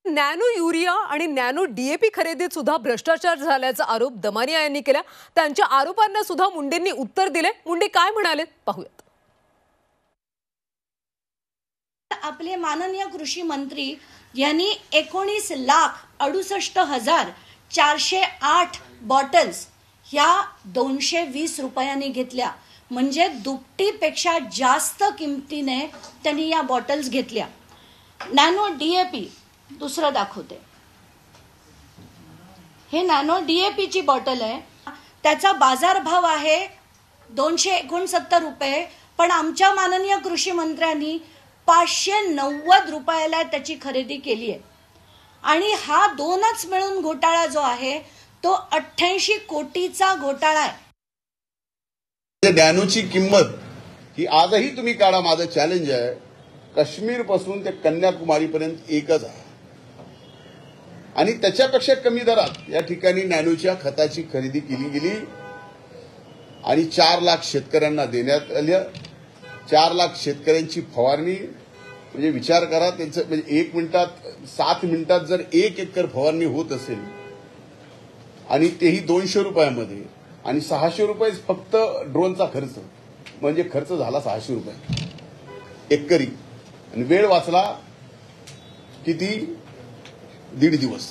Nano urea आणि nano DAP खरेदीत सुद्धा भ्रष्टाचार झाल्याचा आरोप दमानिया यांनी केला। त्यांच्या आरोपांना सुद्धा मुंडेंनी उत्तर दिले। मुंडे काय म्हणाले पाहूयात। आपले माननीय कृषी मंत्री यांनी 19,68,408 बॉटल्स ह्या 220 रुपयांनी घेतल्या, म्हणजे दुपटीपेक्षा जास्त किमतीने त्यांनी या बॉटल्स घेतल्या। नॅनो डीएपी दुसरं दाखवते, हे नॅनो डीएपी ची बॉटल आहे। त्याचा बाजारभाव आहे 269 रुपये, पण आमच्या माननीय कृषी मंत्र्यांनी 590 रुपयाला त्याची खरेदी केली आहे। आणि हा दोनच मिळून घोटाळा जो आहे तो 88 कोटीचा घोटाळा आहे। नॅनोची किंमत ही आजही तुम्ही काढा, माझं चॅलेंज आहे, काश्मीर पासून ते कन्याकुमारी पर्यंत एकच आहे आणि त्याच्यापेक्षा कमी दरात या ठिकाणी नॅनोच्या खताची खरेदी केली गेली आणि 4 लाख शेतकऱ्यांना देण्यात आलं। 4 लाख शेतकऱ्यांची फवारणी, म्हणजे विचार करा, त्यांचं म्हणजे 1 मिनिटात 7 मिनिटात जर 1 एकर फवारणी होत असेल आणि तेही 200 रुपयामध्ये आणि 600 रुपये फक्त ड्रोनचा खर्च, म्हणजे खर्च झाला 600 रुपये एकरी आणि वेळ वाचला किती, 1.5 दिवस।